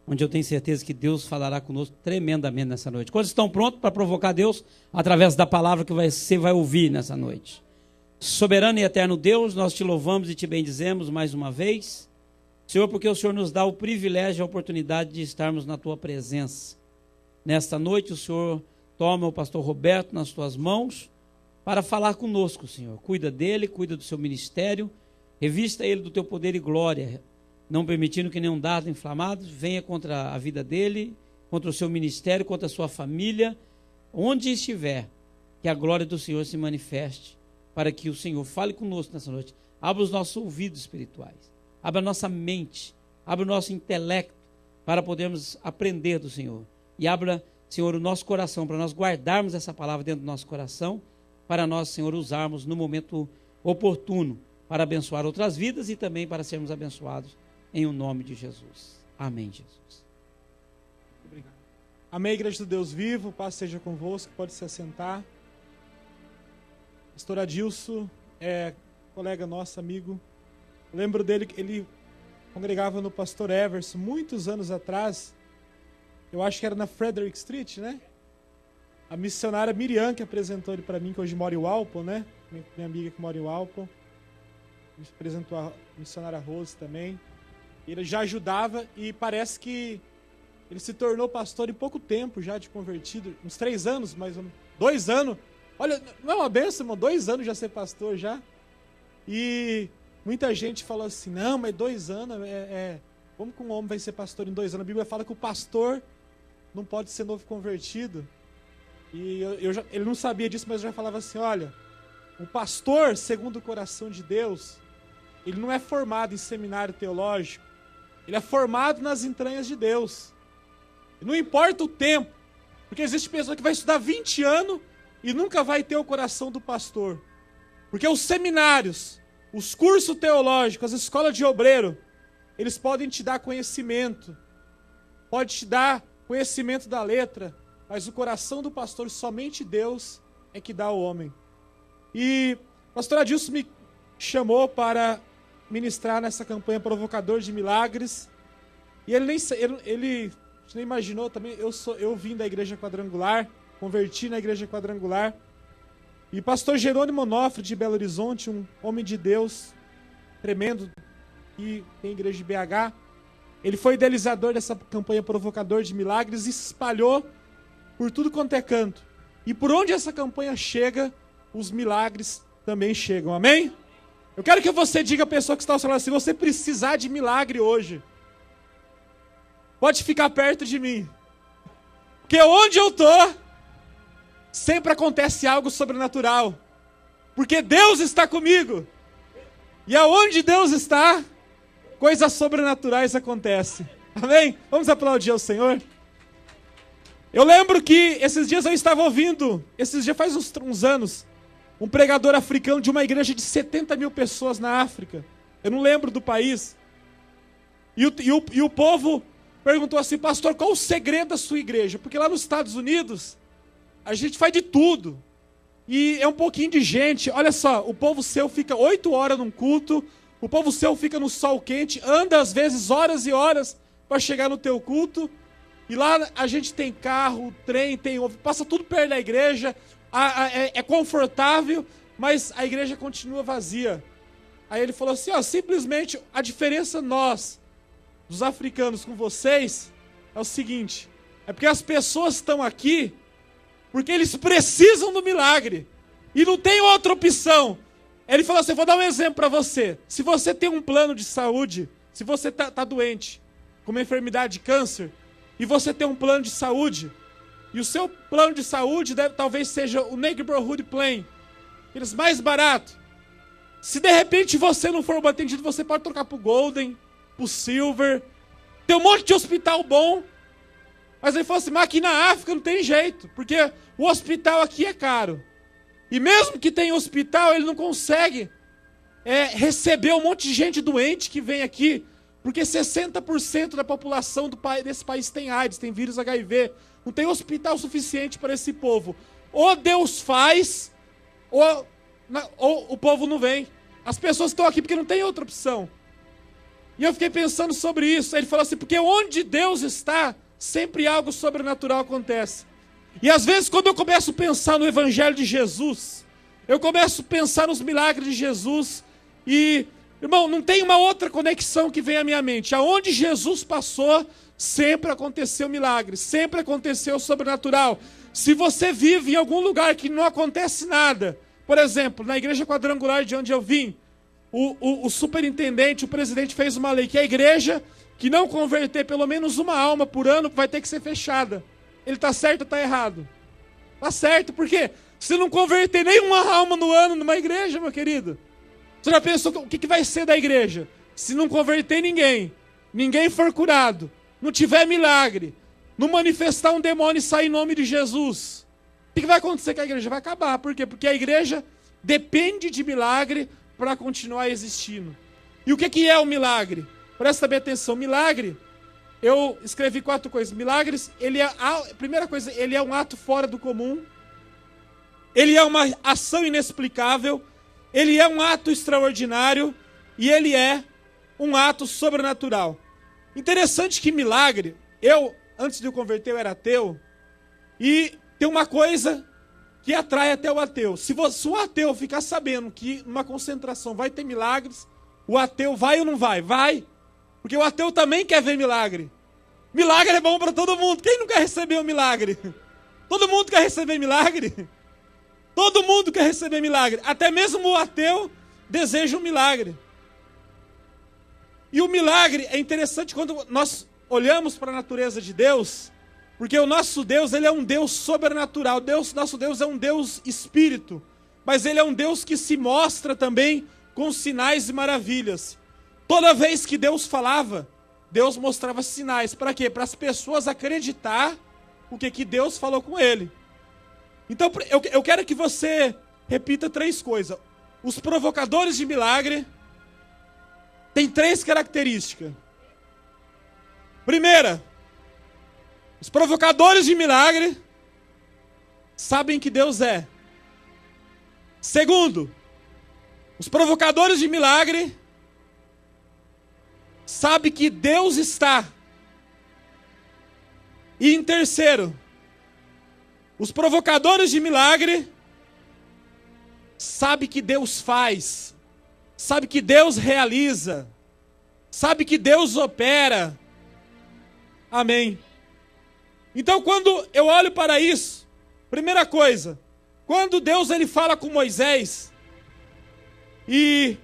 onde eu tenho certeza que Deus falará conosco tremendamente nessa noite. Quantos estão prontos para provocar Deus através da palavra que você vai ouvir nessa noite? Soberano e eterno Deus, nós te louvamos e te bendizemos mais uma vez, Senhor, porque o Senhor nos dá o privilégio e a oportunidade de estarmos na tua presença. Nesta noite o Senhor toma o pastor Roberto nas tuas mãos para falar conosco, Senhor. Cuida dele, cuida do seu ministério, revista ele do teu poder e glória, não permitindo que nenhum dardo inflamado venha contra a vida dele, contra o seu ministério, contra a sua família, onde estiver, que a glória do Senhor se manifeste, para que o Senhor fale conosco nessa noite. Abra os nossos ouvidos espirituais, abra a nossa mente, abra o nosso intelecto, para podermos aprender do Senhor. E abra, Senhor, o nosso coração, para nós guardarmos essa palavra dentro do nosso coração, para nós, Senhor, usarmos no momento oportuno, para abençoar outras vidas e também para sermos abençoados em o nome de Jesus. Amém, Jesus. Obrigado. Amém, igreja do Deus vivo, paz seja convosco, pode se assentar. Pastor Adilson é colega nosso, amigo. Eu lembro dele que ele congregava no Pastor Everson muitos anos atrás. Eu acho que era na Frederick Street, né? A missionária Miriam que apresentou ele para mim, que hoje mora em Walpole, né? Minha amiga que mora em Walpole. Me apresentou a missionária Rose também. Ele já ajudava e parece que ele se tornou pastor em pouco tempo já de convertido. Uns 3 anos, mais ou menos. 2 anos. Olha, não é uma benção, irmão? 2 anos já ser pastor já. E muita gente falou assim, não, mas 2 anos, como que um homem vai ser pastor em 2 anos? A Bíblia fala que o pastor não pode ser novo convertido. E ele não sabia disso, mas eu já falava assim, olha, o pastor, segundo o coração de Deus, ele não é formado em seminário teológico, ele é formado nas entranhas de Deus. E não importa o tempo, porque existe pessoa que vai estudar 20 anos e nunca vai ter o coração do pastor. Porque os seminários, os cursos teológicos, as escolas de obreiro, eles podem te dar conhecimento, pode te dar conhecimento da letra, mas o coração do pastor, somente Deus é que dá ao homem. E o pastor Adilson me chamou para ministrar nessa campanha Provocador de Milagres. E ele nem imaginou também, eu vim da igreja quadrangular, converti na igreja quadrangular. E pastor Jerônimo Onofre de Belo Horizonte, um homem de Deus tremendo, que tem igreja de BH, ele foi idealizador dessa campanha Provocador de Milagres e se espalhou por tudo quanto é canto. E por onde essa campanha chega, os milagres também chegam. Amém? Eu quero que você diga à pessoa que está ao seu lado, se você precisar de milagre hoje, pode ficar perto de mim. Porque onde eu estou, sempre acontece algo sobrenatural. Porque Deus está comigo. E aonde Deus está, coisas sobrenaturais acontecem. Amém? Vamos aplaudir ao Senhor? Eu lembro que esses dias eu estava ouvindo, faz uns anos, um pregador africano de uma igreja de 70 mil pessoas na África. Eu não lembro do país. E o povo perguntou assim, pastor, qual o segredo da sua igreja? Porque lá nos Estados Unidos, a gente faz de tudo. E é um pouquinho de gente. Olha só, o povo seu fica 8 horas num culto, o povo seu fica no sol quente, anda às vezes horas e horas para chegar no teu culto. E lá a gente tem carro, trem, passa tudo perto da igreja, é confortável, mas a igreja continua vazia. Aí ele falou assim, simplesmente a diferença nós, dos africanos com vocês, é o seguinte, é porque as pessoas estão aqui, porque eles precisam do milagre, e não tem outra opção. Ele falou assim, vou dar um exemplo para você, se você tem um plano de saúde, se você tá doente, com uma enfermidade de câncer, e você tem um plano de saúde, e o seu plano de saúde talvez seja o Neighborhood Plan, aqueles mais baratos. Se de repente você não for bem atendido, você pode trocar pro Golden, pro Silver. Tem um monte de hospital bom. Mas ele falou assim, mas aqui na África não tem jeito, porque o hospital aqui é caro. E mesmo que tenha hospital, ele não consegue receber um monte de gente doente que vem aqui. Porque 60% da população desse país tem AIDS, tem vírus HIV. Não tem hospital suficiente para esse povo. Ou Deus faz, ou o povo não vem. As pessoas estão aqui porque não tem outra opção. E eu fiquei pensando sobre isso. Ele falou assim, porque onde Deus está, sempre algo sobrenatural acontece. E às vezes quando eu começo a pensar no Evangelho de Jesus, eu começo a pensar nos milagres de Jesus e, irmão, não tem uma outra conexão que vem à minha mente. Aonde Jesus passou, sempre aconteceu milagre, sempre aconteceu sobrenatural. Se você vive em algum lugar que não acontece nada, por exemplo, na igreja quadrangular de onde eu vim, o superintendente, o presidente fez uma lei que a igreja que não converter pelo menos uma alma por ano vai ter que ser fechada. Ele está certo ou está errado? Está certo, por quê? Se não converter nenhuma alma no ano numa igreja, meu querido, você já pensou o que vai ser da igreja? Se não converter ninguém for curado, não tiver milagre, não manifestar um demônio e sair em nome de Jesus, o que vai acontecer com a igreja? Vai acabar. Por quê? Porque a igreja depende de milagre para continuar existindo. E o que é o milagre? Presta bem atenção. Milagre, eu escrevi 4 coisas. Milagres, primeira coisa, ele é um ato fora do comum. Ele é uma ação inexplicável. Ele é um ato extraordinário. E ele é um ato sobrenatural. Interessante que milagre, antes de eu converter, eu era ateu. E tem uma coisa que atrai até o ateu. Se um ateu ficar sabendo que numa concentração vai ter milagres, o ateu vai ou não vai? Vai. Porque o ateu também quer ver milagre. Milagre é bom para todo mundo. Quem não quer receber um milagre? Todo mundo quer receber milagre. Todo mundo quer receber milagre. Até mesmo o ateu deseja um milagre. E o milagre é interessante quando nós olhamos para a natureza de Deus, porque o nosso Deus, ele é um Deus sobrenatural. Nosso Deus é um Deus espírito, mas ele é um Deus que se mostra também com sinais e maravilhas. Toda vez que Deus falava, Deus mostrava sinais. Para quê? Para as pessoas acreditar o que Deus falou com ele. Então eu quero que você repita 3 coisas. Os provocadores de milagre têm 3 características. Primeira, os provocadores de milagre sabem que Deus é. Segundo, os provocadores de milagre sabem que Deus está. E em terceiro, os provocadores de milagre sabem que Deus faz, sabem que Deus realiza, sabem que Deus opera. Amém. Então, quando eu olho para isso, primeira coisa, quando Deus ele fala com Moisés, e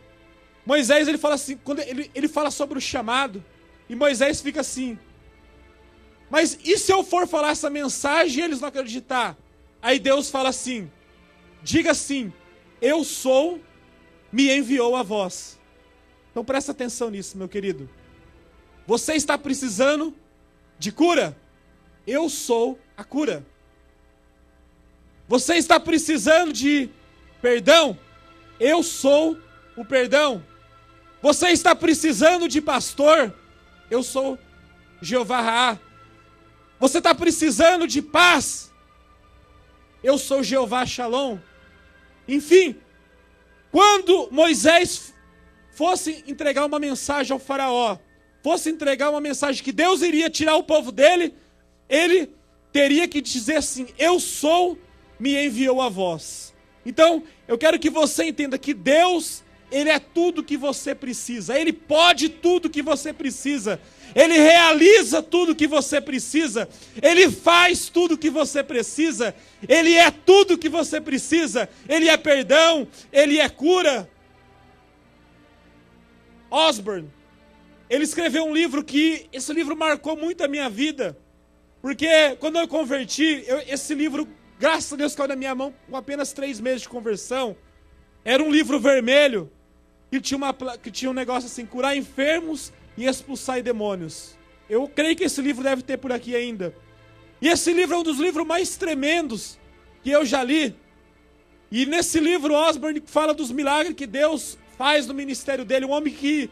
Moisés ele fala assim, quando ele fala sobre o chamado, e Moisés fica assim, mas e se eu for falar essa mensagem e eles não acreditar? Aí Deus fala assim, diga assim, eu sou, me enviou a vós. Então presta atenção nisso, meu querido. Você está precisando de cura? Eu sou a cura. Você está precisando de perdão? Eu sou o perdão. Você está precisando de pastor? Eu sou Jeová Raá. Você está precisando de paz? Eu sou Jeová Shalom. Enfim, quando Moisés fosse entregar uma mensagem ao faraó, fosse entregar uma mensagem que Deus iria tirar o povo dele, ele teria que dizer assim, eu sou, me enviou a vós. Então, eu quero que você entenda que Deus, ele é tudo que você precisa. Ele pode tudo que você precisa. Ele realiza tudo que você precisa. Ele faz tudo que você precisa. Ele é tudo que você precisa. Ele é perdão, ele é cura. Osborne, ele escreveu um livro esse livro marcou muito a minha vida. Porque quando eu converti, esse livro, graças a Deus, caiu na minha mão com apenas 3 meses de conversão. Era um livro vermelho que tinha um negócio assim, curar enfermos e expulsar demônios. Eu creio que esse livro deve ter por aqui ainda. E esse livro é um dos livros mais tremendos que eu já li. E nesse livro, Osborne fala dos milagres que Deus faz no ministério dele. Um homem que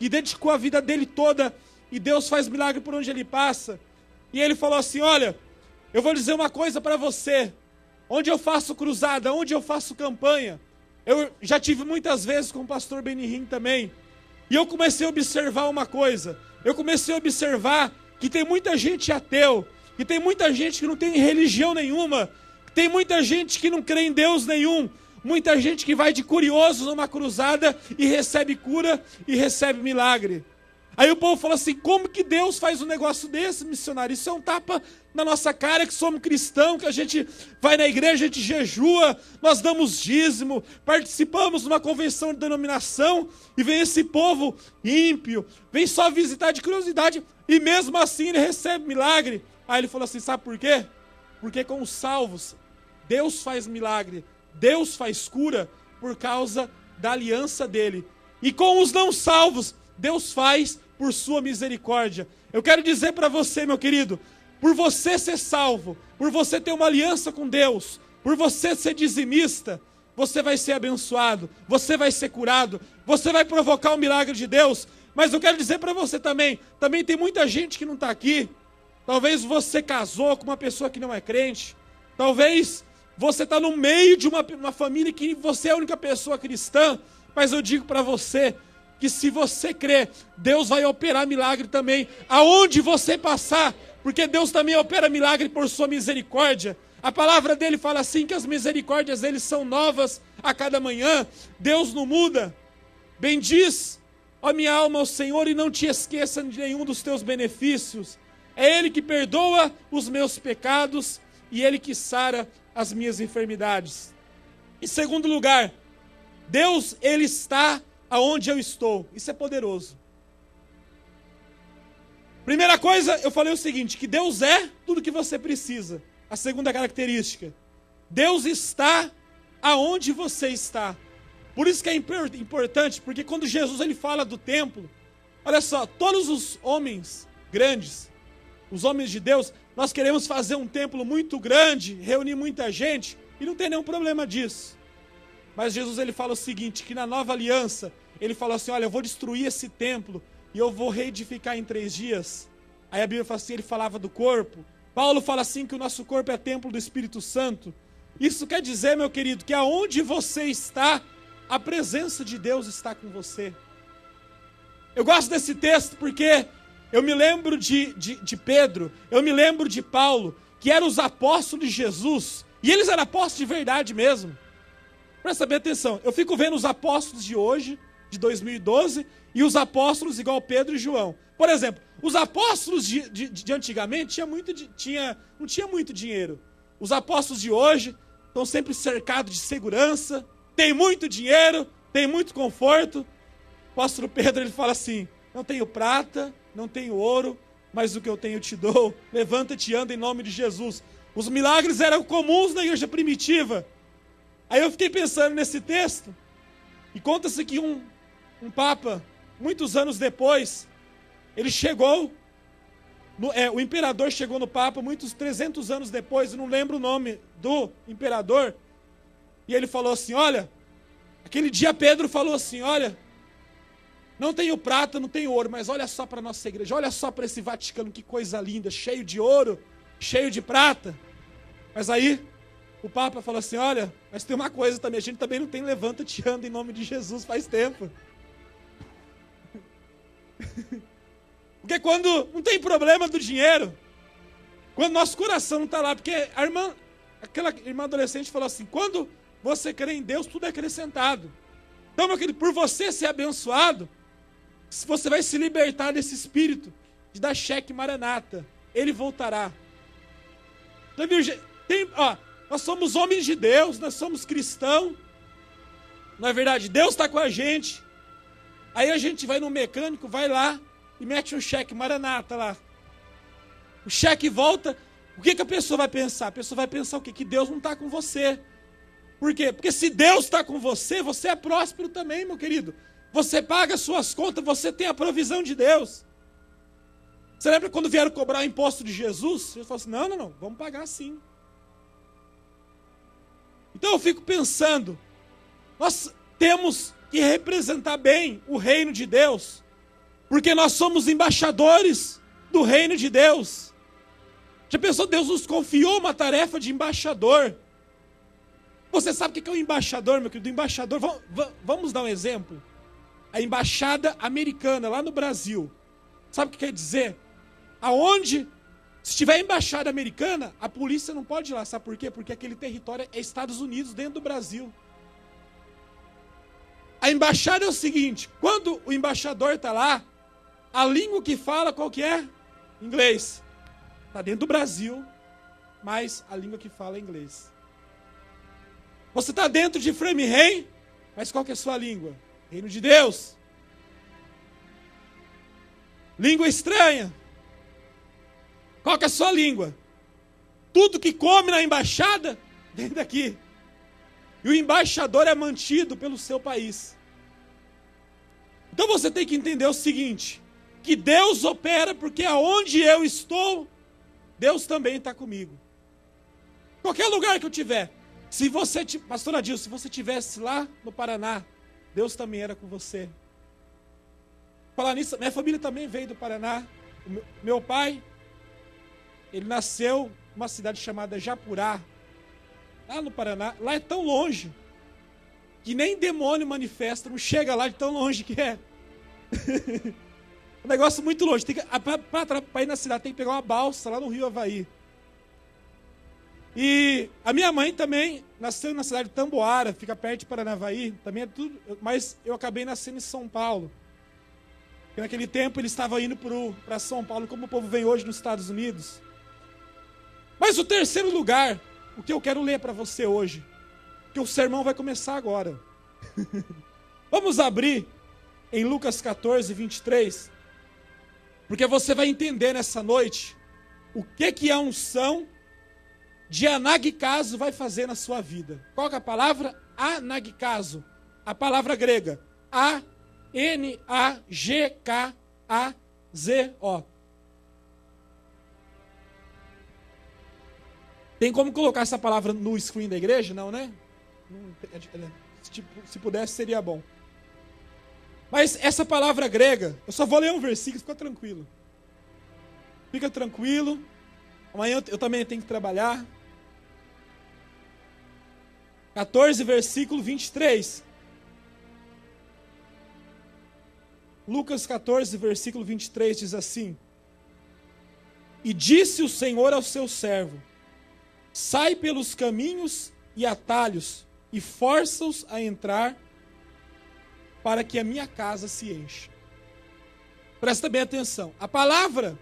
dedicou a vida dele toda e Deus faz milagre por onde ele passa. E ele falou assim, olha, eu vou dizer uma coisa para você. Onde eu faço cruzada, onde eu faço campanha, eu já tive muitas vezes com o pastor Benihim também. E eu comecei a observar uma coisa. Eu comecei a observar que tem muita gente ateu, que tem muita gente que não tem religião nenhuma, que tem muita gente que não crê em Deus nenhum, muita gente que vai de curioso numa cruzada e recebe cura e recebe milagre. Aí o povo fala assim, como que Deus faz um negócio desse, missionário? Isso é um tapa na nossa cara que somos cristãos, que a gente vai na igreja, a gente jejua, nós damos dízimo, participamos de uma convenção de denominação, e vem esse povo ímpio, vem só visitar de curiosidade, e mesmo assim ele recebe milagre. Aí ele falou assim, sabe por quê? Porque com os salvos, Deus faz milagre, Deus faz cura, por causa da aliança dele. E com os não salvos, Deus faz por sua misericórdia. Eu quero dizer para você, meu querido, por você ser salvo, por você ter uma aliança com Deus, por você ser dizimista, você vai ser abençoado, você vai ser curado, você vai provocar o milagre de Deus. Mas eu quero dizer para você também tem muita gente que não está aqui. Talvez você casou com uma pessoa que não é crente, talvez você está no meio de uma família que você é a única pessoa cristã, mas eu digo para você, que se você crer, Deus vai operar milagre também, aonde você passar, porque Deus também opera milagre por sua misericórdia. A palavra dele fala assim, que as misericórdias dele são novas a cada manhã, Deus não muda. Bendiz, ó minha alma, ao Senhor, e não te esqueça de nenhum dos teus benefícios. É Ele que perdoa os meus pecados, e Ele que sara as minhas enfermidades. Em segundo lugar, Deus, Ele está aonde eu estou. Isso é poderoso. Primeira coisa, eu falei o seguinte, que Deus é tudo que você precisa. A segunda característica, Deus está aonde você está. Por isso que é importante, porque quando Jesus ele fala do templo, olha só, todos os homens grandes, os homens de Deus, nós queremos fazer um templo muito grande, reunir muita gente, e não tem nenhum problema disso. Mas Jesus ele fala o seguinte, que na nova aliança, ele fala assim, olha, eu vou destruir esse templo e eu vou reedificar em 3 dias. Aí a Bíblia fala assim, ele falava do corpo. Paulo fala assim que o nosso corpo é templo do Espírito Santo. Isso quer dizer, meu querido, que aonde você está, a presença de Deus está com você. Eu gosto desse texto porque eu me lembro de Pedro, eu me lembro de Paulo, que eram os apóstolos de Jesus, e eles eram apóstolos de verdade mesmo. Presta bem atenção, eu fico vendo os apóstolos de hoje, de 2012, e os apóstolos igual Pedro e João. Por exemplo, os apóstolos de antigamente não tinha muito dinheiro. Os apóstolos de hoje estão sempre cercados de segurança, tem muito dinheiro, tem muito conforto. O apóstolo Pedro ele fala assim, não tenho prata, não tenho ouro, mas o que eu tenho eu te dou. Levanta-te e anda em nome de Jesus. Os milagres eram comuns na igreja primitiva. Aí eu fiquei pensando nesse texto, e conta-se que um papa, muitos anos depois, ele chegou, o imperador chegou no papa, 300 anos depois, eu não lembro o nome do imperador, e ele falou assim, olha, aquele dia Pedro falou assim, olha, não tenho prata, não tenho ouro, mas olha só para a nossa igreja, olha só para esse Vaticano, que coisa linda, cheio de ouro, cheio de prata. Mas aí, o Papa falou assim, olha, mas tem uma coisa também, a gente também não tem levanta-te anda em nome de Jesus faz tempo. Porque quando não tem problema do dinheiro, quando nosso coração não está lá, porque aquela irmã adolescente falou assim, quando você crê em Deus, tudo é acrescentado. Então, meu querido, por você ser abençoado, você vai se libertar desse espírito de dar cheque maranata. Ele voltará. Então, viu, nós somos homens de Deus, nós somos cristãos. Não é verdade? Deus está com a gente. Aí a gente vai no mecânico, vai lá e mete um cheque maranata lá. O cheque volta. O que a pessoa vai pensar? A pessoa vai pensar o quê? Que Deus não está com você. Por quê? Porque se Deus está com você, você é próspero também, meu querido. Você paga as suas contas, você tem a provisão de Deus. Você lembra quando vieram cobrar o imposto de Jesus? Jesus falou assim, não, vamos pagar sim. Então eu fico pensando, nós temos que representar bem o reino de Deus, porque nós somos embaixadores do reino de Deus. Já pensou, Deus nos confiou uma tarefa de embaixador. Você sabe o que é um embaixador, meu querido? Embaixador, vamos dar um exemplo. a embaixada americana lá no Brasil. Sabe o que quer dizer? Aonde, se tiver embaixada americana, a polícia não pode ir lá. Sabe por quê? Porque aquele território é Estados Unidos dentro do Brasil. A embaixada é o seguinte, quando o embaixador está lá, a língua que fala qual que é? Inglês. Está dentro do Brasil, mas a língua que fala é inglês. Você está dentro de Framingham, mas qual que é a sua língua? Reino de Deus. Língua estranha. Qual que é a sua língua? Tudo que come na embaixada, vem daqui. E o embaixador é mantido pelo seu país. Então você tem que entender o seguinte, que Deus opera porque aonde eu estou, Deus também está comigo. Qualquer lugar que eu tiver. Se você, pastor Adil, se você estivesse lá no Paraná, Deus também era com você. Falar nisso, minha família também veio do Paraná. Meu pai, ele nasceu numa cidade chamada Japurá, lá no Paraná. Lá é tão longe que nem demônio manifesta, não chega lá de tão longe que é. Um negócio muito longe. Para ir na cidade tem que pegar uma balsa lá no Rio Avaí. E a minha mãe também nasceu na cidade de Tamboara, fica perto de Paranavaí, também é tudo, mas eu acabei nascendo em São Paulo. Porque naquele tempo ele estava indo para São Paulo, como o povo vem hoje nos Estados Unidos. Mas o terceiro lugar, o que eu quero ler para você hoje, que o sermão vai começar agora. Vamos abrir em Lucas 14, 23, porque você vai entender nessa noite o que a unção de anagcazo vai fazer na sua vida. Qual que é a palavra? Anagcazo. A palavra grega. A-N-A-G-K-A-Z-O. Tem como colocar essa palavra no screen da igreja? Não, né? Se pudesse, seria bom. Mas essa palavra grega, eu só vou ler um versículo, fica tranquilo. Fica tranquilo. Amanhã eu também tenho que trabalhar. 14, versículo 23. Lucas 14, versículo 23 diz assim: E disse o Senhor ao seu servo: Sai pelos caminhos e atalhos e força-os a entrar, para que a minha casa se encha. Presta bem atenção. A palavra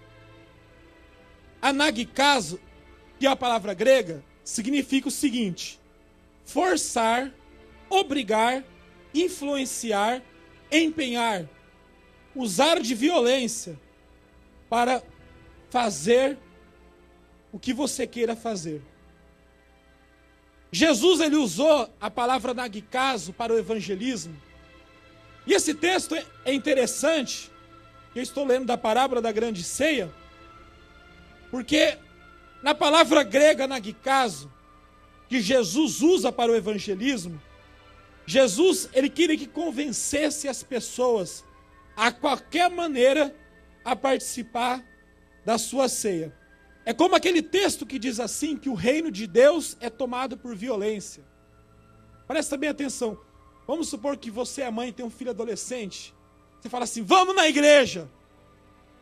anagcazo, que é a palavra grega, significa o seguinte: forçar, obrigar, influenciar, empenhar, usar de violência para fazer o que você queira fazer. Jesus, ele usou a palavra anagcazo para o evangelismo. E esse texto é interessante. Eu estou lendo da parábola da grande ceia, porque na palavra grega anagcazo, que Jesus usa para o evangelismo, Jesus, ele queria que convencesse as pessoas a qualquer maneira a participar da sua ceia. É como aquele texto que diz assim, que o reino de Deus é tomado por violência. Presta bem atenção. Vamos supor que você é mãe e tem um filho adolescente. Você fala assim, vamos na igreja.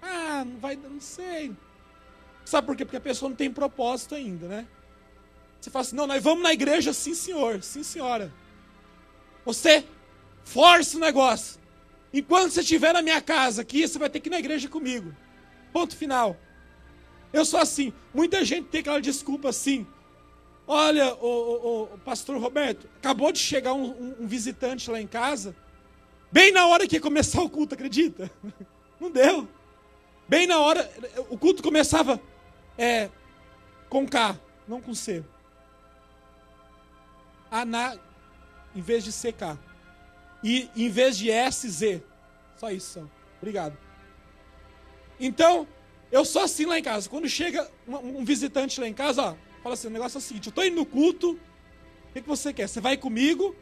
Ah, não vai, não sei. Sabe por quê? Porque a pessoa não tem propósito ainda, né? Você fala assim, não, nós vamos na igreja, sim senhor, sim senhora. Você força o negócio. Enquanto você estiver na minha casa aqui, você vai ter que ir na igreja comigo. Ponto final. Eu sou assim. Muita gente tem aquela desculpa assim. Olha, o pastor Roberto, acabou de chegar um visitante lá em casa. Bem na hora que ia começar o culto, acredita? Não deu. Bem na hora, o culto começava com K, não com C. Em vez de CK. E em vez de SZ. Só isso, só. Obrigado. Então, eu sou assim lá em casa. Quando chega um visitante lá em casa, ó, fala assim, o negócio é o seguinte, eu estou indo no culto, o que você quer? Você vai comigo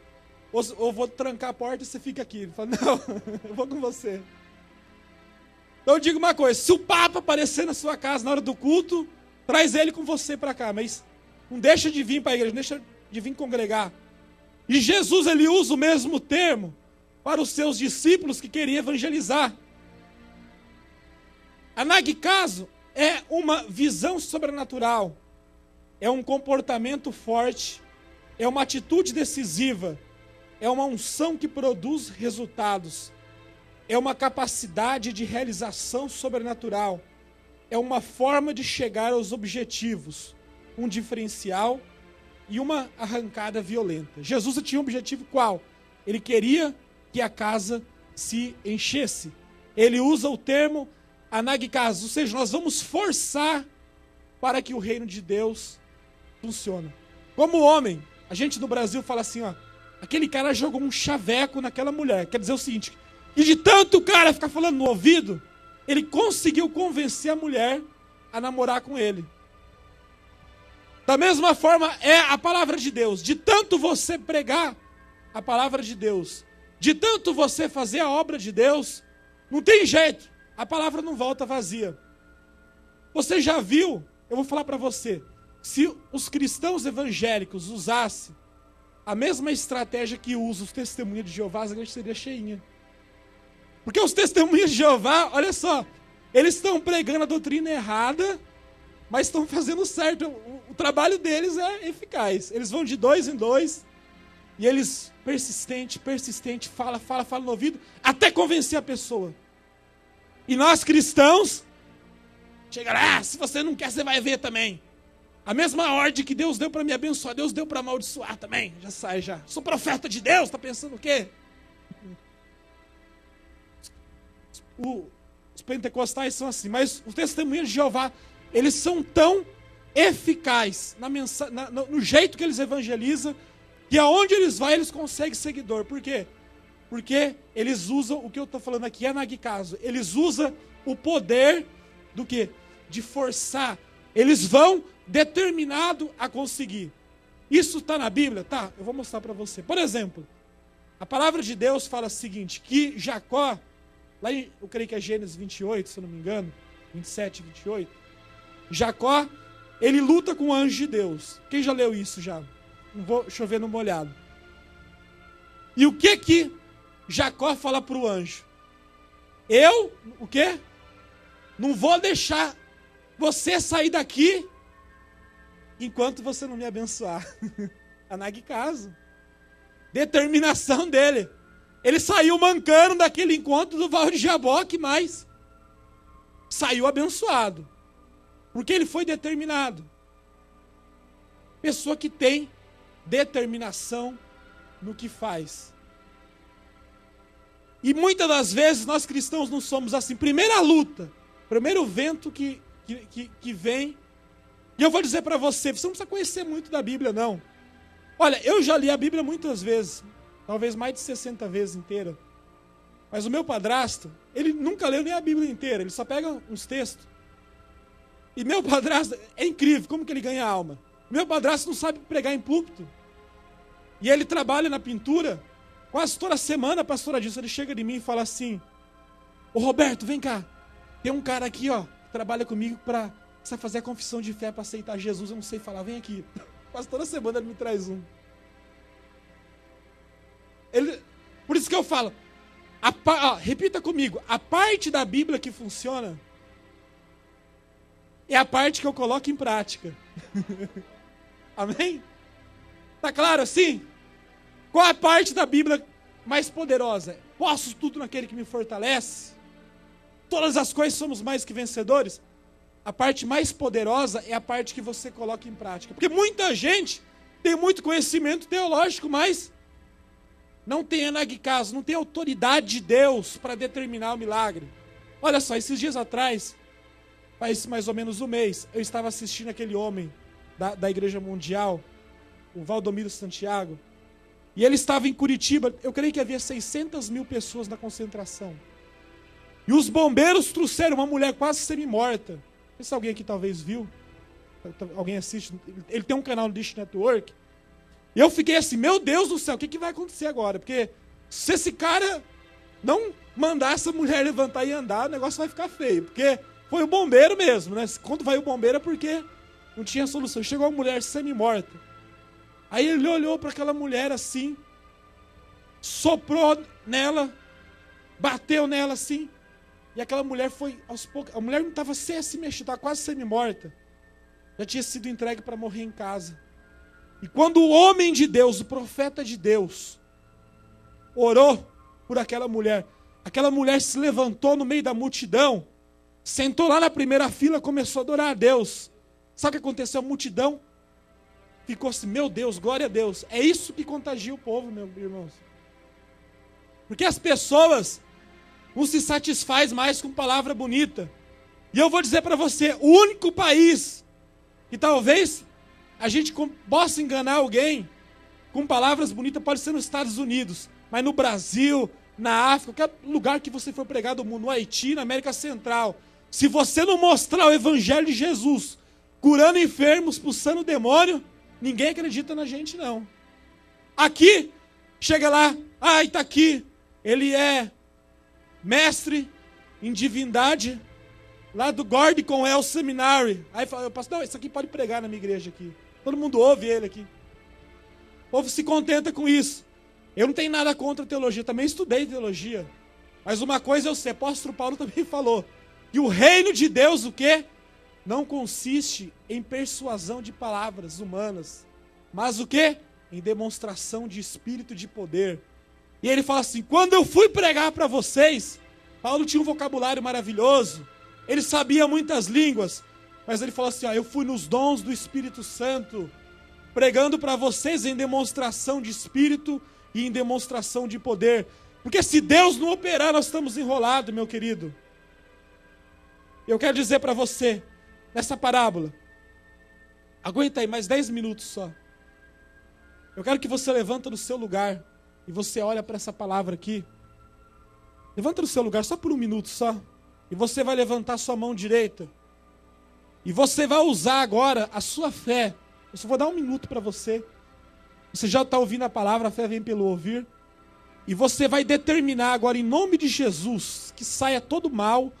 ou eu vou trancar a porta e você fica aqui? Ele fala, não, eu vou com você. Então eu digo uma coisa, se o Papa aparecer na sua casa na hora do culto, traz ele com você para cá, mas não deixa de vir para a igreja, não deixa de vir congregar. E Jesus, ele usa o mesmo termo para os seus discípulos que queria evangelizar. Anagcazo é uma visão sobrenatural, é um comportamento forte, é uma atitude decisiva, é uma unção que produz resultados, é uma capacidade de realização sobrenatural, é uma forma de chegar aos objetivos, um diferencial e uma arrancada violenta. Jesus tinha um objetivo qual? Ele queria que a casa se enchesse. Ele usa o termo anagcazo, ou seja, nós vamos forçar para que o reino de Deus funcione. Como homem, a gente no Brasil fala assim, ó, aquele cara jogou um chaveco naquela mulher. Quer dizer o seguinte, que de tanto o cara ficar falando no ouvido, ele conseguiu convencer a mulher a namorar com ele. Da mesma forma é a palavra de Deus. De tanto você pregar a palavra de Deus, de tanto você fazer a obra de Deus, não tem jeito, a palavra não volta vazia. Você já viu, eu vou falar para você, se os cristãos evangélicos usassem a mesma estratégia que usam os testemunhas de Jeová, a igreja seria cheinha. Porque os testemunhas de Jeová, olha só, eles estão pregando a doutrina errada, mas estão fazendo certo. O trabalho deles é eficaz. Eles vão de 2 em 2 e eles persistente, fala no ouvido, até convencer a pessoa. E nós cristãos, chega lá, se você não quer, você vai ver também. A mesma ordem que Deus deu para me abençoar, Deus deu para amaldiçoar também. Já sai, já. Sou profeta de Deus, tá pensando o quê? Os pentecostais são assim, mas os testemunhos de Jeová, eles são tão eficazes no jeito que eles evangelizam, que aonde eles vão, eles conseguem seguidor. Por quê? Porque eles usam, o que eu estou falando aqui é anagcazo, eles usam o poder do quê? De forçar. Eles vão determinado a conseguir. Isso está na Bíblia? Tá, eu vou mostrar para você. Por exemplo, a palavra de Deus fala o seguinte, que Jacó, lá em, eu creio que é Gênesis 28, se eu não me engano, 27, 28, Jacó, ele luta com o anjo de Deus. Quem já leu isso já? Não vou chover no molhado. E o que Jacó fala para o anjo? Eu, o quê? Não vou deixar você sair daqui enquanto você não me abençoar. Anagcazo. Determinação dele. Ele saiu mancando daquele encontro do Val de Jaboque, mas saiu abençoado. Porque ele foi determinado. Pessoa que tem determinação no que faz. E muitas das vezes nós cristãos não somos assim. Primeira luta, primeiro vento que vem. E eu vou dizer para você não precisa conhecer muito da Bíblia, não. Olha, eu já li a Bíblia muitas vezes, talvez mais de 60 vezes inteira. Mas o meu padrasto, ele nunca leu nem a Bíblia inteira, ele só pega uns textos. E meu padrasto, é incrível como que ele ganha alma. Meu padrasto não sabe pregar em púlpito. E ele trabalha na pintura, quase toda semana, a pastora disso, ele chega de mim e fala assim, ô Roberto, vem cá, tem um cara aqui, ó, que trabalha comigo para precisa fazer a confissão de fé para aceitar Jesus, eu não sei falar, vem aqui. Quase toda semana ele me traz um. Por isso que eu falo, repita comigo, a parte da Bíblia que funciona é a parte que eu coloco em prática. Amém? Tá claro assim? Qual a parte da Bíblia mais poderosa? Posso tudo naquele que me fortalece? Todas as coisas somos mais que vencedores? A parte mais poderosa é a parte que você coloca em prática. Porque muita gente tem muito conhecimento teológico, mas não tem anagcazo, não tem autoridade de Deus para determinar o milagre. Olha só, esses dias atrás, faz mais ou menos um mês, eu estava assistindo aquele homem da Igreja Mundial, o Valdomiro Santiago, e ele estava em Curitiba, eu creio que havia 600 mil pessoas na concentração. E os bombeiros trouxeram uma mulher quase semi-morta. Não sei se alguém aqui talvez viu, alguém assiste, ele tem um canal no Dish Network, e eu fiquei assim, meu Deus do céu, o que vai acontecer agora? Porque se esse cara não mandar essa mulher levantar e andar, o negócio vai ficar feio, porque foi o bombeiro mesmo, né? Quando vai o bombeiro é porque não tinha solução. Chegou uma mulher semi-morta. Aí ele olhou para aquela mulher assim, soprou nela, bateu nela assim. E aquela mulher foi, aos poucos, a mulher não estava sem se mexer, estava quase semi-morta. Já tinha sido entregue para morrer em casa. E quando o homem de Deus, o profeta de Deus, orou por aquela mulher se levantou no meio da multidão, sentou lá na primeira fila, começou a adorar a Deus. Sabe o que aconteceu? A multidão ficou assim, meu Deus, glória a Deus. É isso que contagia o povo, meus irmãos. Porque as pessoas não se satisfazem mais com palavra bonita. E eu vou dizer para você, o único país que talvez a gente possa enganar alguém com palavras bonitas pode ser nos Estados Unidos. Mas no Brasil, na África, qualquer lugar que você for pregar do mundo, no Haiti, na América Central, se você não mostrar o Evangelho de Jesus, curando enfermos, expulsando demônio, ninguém acredita na gente, não. Aqui, chega lá, está aqui, ele é mestre em divindade, lá do Gordon Conwell Seminary. Aí fala, pastor, não, isso aqui pode pregar na minha igreja aqui. Todo mundo ouve ele aqui. O povo se contenta com isso. Eu não tenho nada contra teologia, também estudei teologia. Mas uma coisa eu sei, o apóstolo Paulo também falou, que o reino de Deus, o quê? Não consiste em persuasão de palavras humanas, mas o quê? Em demonstração de espírito de poder. E ele fala assim, quando eu fui pregar para vocês, Paulo tinha um vocabulário maravilhoso, ele sabia muitas línguas, mas ele falou assim, eu fui nos dons do Espírito Santo, pregando para vocês em demonstração de espírito e em demonstração de poder. Porque se Deus não operar, nós estamos enrolados, meu querido. Eu quero dizer para você, nessa parábola, aguenta aí, mais 10 minutos só. Eu quero que você levanta do seu lugar e você olha para essa palavra aqui. Levanta do seu lugar só por 1 minuto só. E você vai levantar sua mão direita. E você vai usar agora a sua fé. Eu só vou dar 1 minuto para você. Você já está ouvindo a palavra, a fé vem pelo ouvir. E você vai determinar agora, em nome de Jesus, que saia todo mal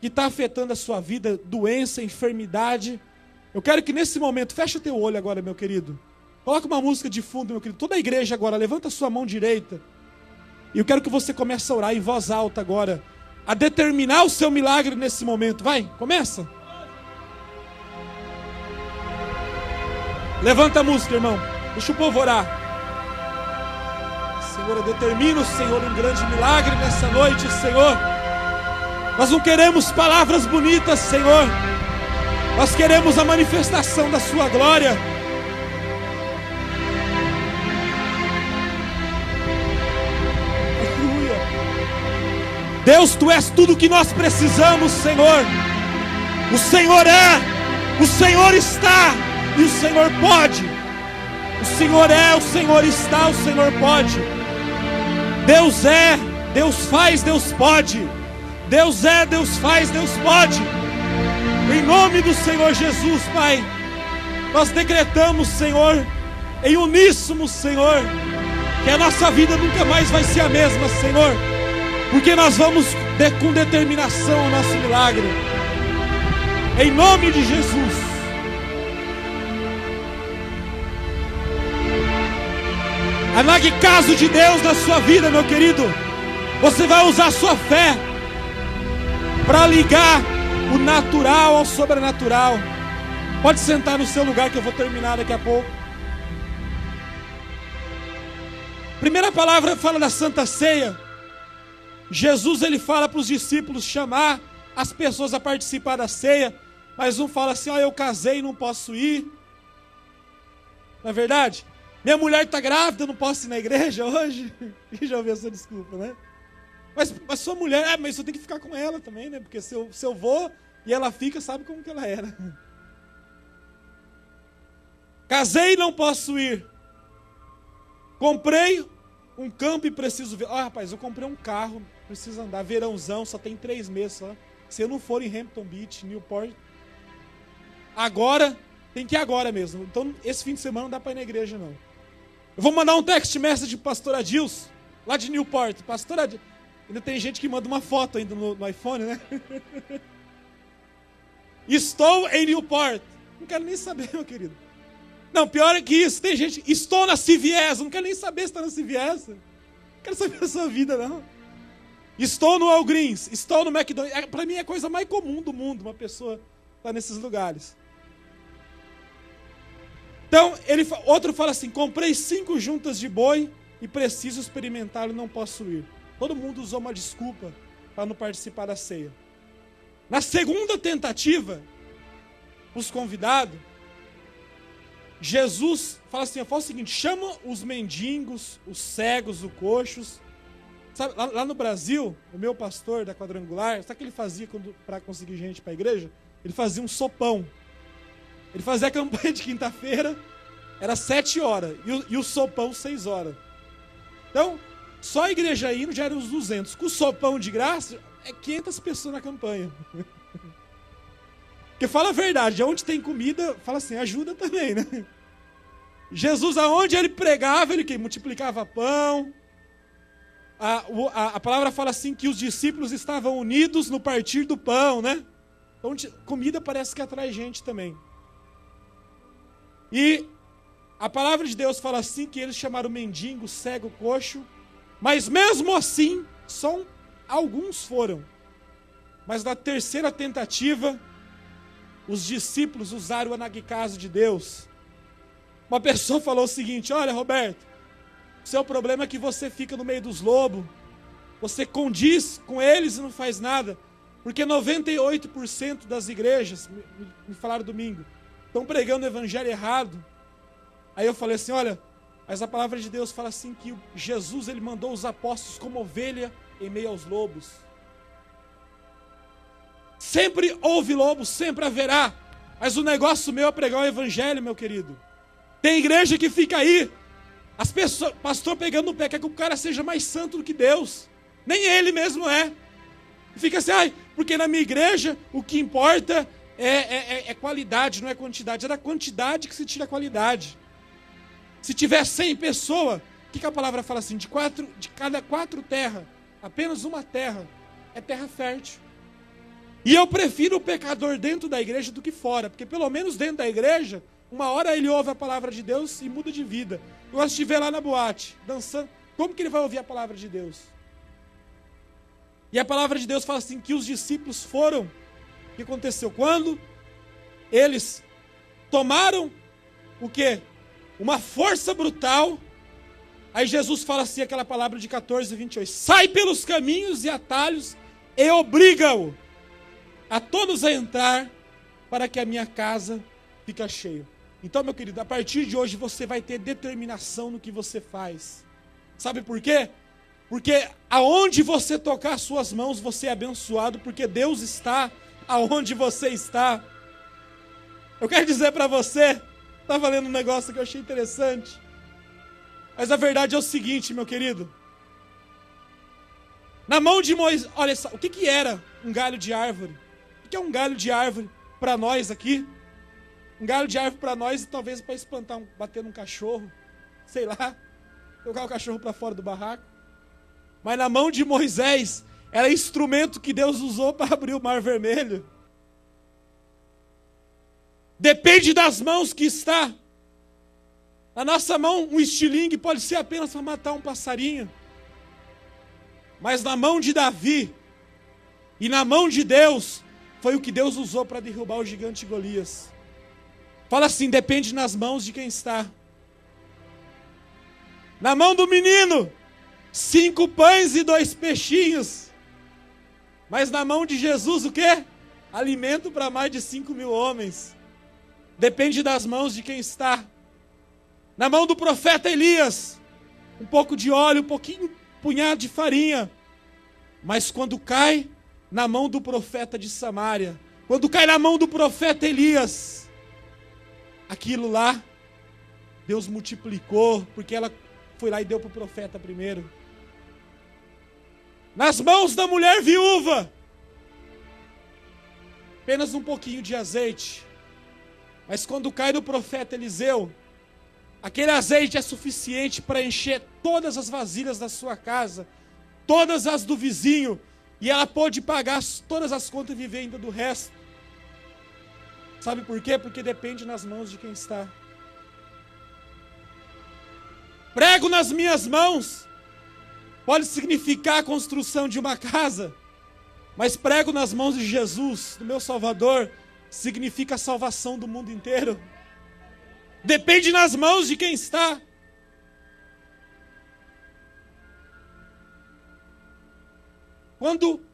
que está afetando a sua vida, doença, enfermidade. Eu quero que nesse momento, fecha teu olho agora, meu querido. Coloca uma música de fundo, meu querido. Toda a igreja agora, levanta a sua mão direita. E eu quero que você comece a orar em voz alta agora, a determinar o seu milagre nesse momento. Vai, começa. Levanta a música, irmão. Deixa o povo orar. Senhor, determina o Senhor um grande milagre nessa noite, Senhor. Nós não queremos palavras bonitas, Senhor. Nós queremos a manifestação da sua glória. Aleluia. Deus, Tu és tudo o que nós precisamos, Senhor. O Senhor é, o Senhor está e o Senhor pode. O Senhor é, o Senhor está, o Senhor pode. Deus é, Deus faz, Deus pode. Deus é, Deus faz, Deus pode. Em nome do Senhor Jesus, Pai, nós decretamos, Senhor, em uníssono, Senhor, que a nossa vida nunca mais vai ser a mesma, Senhor, porque nós vamos com determinação ao nosso milagre. Em nome de Jesus. Anague caso de Deus na sua vida, meu querido. Você vai usar a sua fé para ligar o natural ao sobrenatural. Pode sentar no seu lugar que eu vou terminar daqui a pouco. Primeira palavra fala da Santa Ceia. Jesus, ele fala para os discípulos chamar as pessoas a participar da ceia, mas um fala assim, eu casei e não posso ir. Não é verdade? Minha mulher está grávida, eu não posso ir na igreja hoje. E já ouvi essa desculpa, né? Mas sua mulher, mas eu tenho que ficar com ela também, né? Porque se eu vou e ela fica, sabe como que ela era. Casei e não posso ir. Comprei um campo e preciso ver. Rapaz, eu comprei um carro, preciso andar. Verãozão, só tem 3 meses só. Se eu não for em Hampton Beach, Newport, agora, tem que ir agora mesmo. Então, esse fim de semana não dá para ir na igreja, não. Eu vou mandar um text message para pastor Adilson, lá de Newport. Pastor Adilson. Ainda tem gente que manda uma foto ainda no iPhone, né? Estou em Newport. Não quero nem saber, meu querido. Não, pior é que isso. Tem gente, estou na CVS. Não quero nem saber se está na CVS. Não quero saber da sua vida, não. Estou no Walgreens. Estou no McDonald's. Para mim é a coisa mais comum do mundo, uma pessoa estar nesses lugares. Então, outro fala assim, comprei 5 juntas de boi e preciso experimentá-lo e não posso ir. Todo mundo usou uma desculpa para não participar da ceia. Na segunda tentativa, os convidados, Jesus fala assim, fala o seguinte, chama os mendigos, os cegos, os coxos. Sabe, lá no Brasil, o meu pastor da Quadrangular, sabe o que ele fazia para conseguir gente para a igreja? Ele fazia um sopão. Ele fazia a campanha de quinta-feira, era 7 horas, e o sopão 6 horas. Então, só a igreja indo já era uns 200. Com o sopão de graça, é 500 pessoas na campanha. Porque fala a verdade, onde tem comida, fala assim, ajuda também, né? Jesus, aonde ele pregava, ele multiplicava pão. A palavra fala assim que os discípulos estavam unidos no partir do pão, né? Então, comida parece que atrai gente também. E a palavra de Deus fala assim que eles chamaram mendigo, cego, coxo. Mas mesmo assim, só alguns foram. Mas na terceira tentativa, os discípulos usaram o anaguicaso de Deus. Uma pessoa falou o seguinte, olha Roberto, o seu problema é que você fica no meio dos lobos. Você condiz com eles e não faz nada. Porque 98% das igrejas, me falaram domingo, estão pregando o evangelho errado. Aí eu falei assim, olha, mas a palavra de Deus fala assim que Jesus ele mandou os apóstolos como ovelha em meio aos lobos. Sempre houve lobos, sempre haverá. Mas o negócio meu é pregar o evangelho, meu querido. Tem igreja que fica aí, as pessoas, pastor pegando no pé, quer que o cara seja mais santo do que Deus. Nem ele mesmo é. Fica assim, porque na minha igreja o que importa é qualidade, não é quantidade. É da quantidade que se tira a qualidade. Se tiver 100 pessoas, o que a palavra fala assim? De cada 4 terras, apenas uma terra é terra fértil. E eu prefiro o pecador dentro da igreja do que fora, porque pelo menos dentro da igreja, uma hora ele ouve a palavra de Deus e muda de vida. Eu gosto de ver lá na boate, dançando, como que ele vai ouvir a palavra de Deus? E a palavra de Deus fala assim, que os discípulos foram, o que aconteceu? Quando eles tomaram o quê? Uma força brutal, aí Jesus fala assim, aquela palavra de 14:28, sai pelos caminhos e atalhos e obriga-o a todos a entrar para que a minha casa fique cheia. Então, meu querido, a partir de hoje você vai ter determinação no que você faz. Sabe por quê? Porque aonde você tocar as suas mãos, você é abençoado, porque Deus está aonde você está. Eu quero dizer para você, estava lendo um negócio que eu achei interessante, mas a verdade é o seguinte, meu querido. Na mão de Moisés, olha só, o que era um galho de árvore? O que é um galho de árvore para nós aqui? Um galho de árvore para nós, talvez para espantar, bater num cachorro, sei lá, jogar o cachorro para fora do barraco. Mas na mão de Moisés, era instrumento que Deus usou para abrir o Mar Vermelho. Depende das mãos que está. Na nossa mão, um estilingue pode ser apenas para matar um passarinho. Mas na mão de Davi e na mão de Deus, foi o que Deus usou para derrubar o gigante Golias. Fala assim, depende nas mãos de quem está. Na mão do menino, 5 pães e 2 peixinhos. Mas na mão de Jesus o quê? Alimento para mais de 5.000 homens. Depende das mãos de quem está. Na mão do profeta Elias, um pouco de óleo, um punhado de farinha. Mas quando cai na mão do profeta de Samaria, quando cai na mão do profeta Elias, aquilo lá, Deus multiplicou, porque ela foi lá e deu para o profeta primeiro. Nas mãos da mulher viúva, apenas um pouquinho de azeite. Mas quando cai no profeta Eliseu, aquele azeite é suficiente para encher todas as vasilhas da sua casa, todas as do vizinho, e ela pôde pagar todas as contas e viver ainda do resto. Sabe por quê? Porque depende nas mãos de quem está. Prego nas minhas mãos pode significar a construção de uma casa, mas prego nas mãos de Jesus, do meu Salvador, significa a salvação do mundo inteiro. Depende nas mãos de quem está. Quando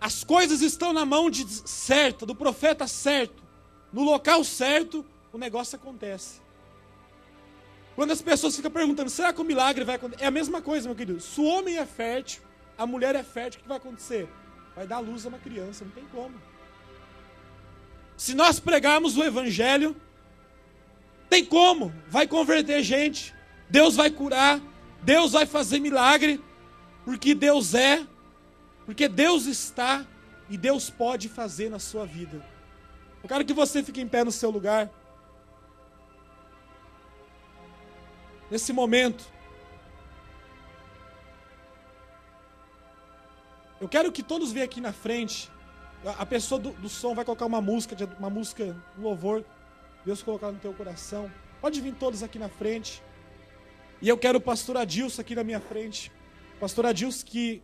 as coisas estão na mão certa, do profeta certo, no local certo, o negócio acontece. Quando as pessoas ficam perguntando, será que o milagre vai acontecer? É a mesma coisa, meu querido. Se o homem é fértil, a mulher é fértil, o que vai acontecer? Vai dar luz a uma criança, não tem como. Se nós pregarmos o evangelho, tem como, vai converter gente, Deus vai curar, Deus vai fazer milagre, porque Deus é, porque Deus está e Deus pode fazer na sua vida. Eu quero que você fique em pé no seu lugar. Nesse momento, eu quero que todos venham aqui na frente. A pessoa do som vai colocar uma música, um louvor, Deus colocar no teu coração. Pode vir todos aqui na frente. E eu quero o pastor Adilson aqui na minha frente. Pastor Adilson que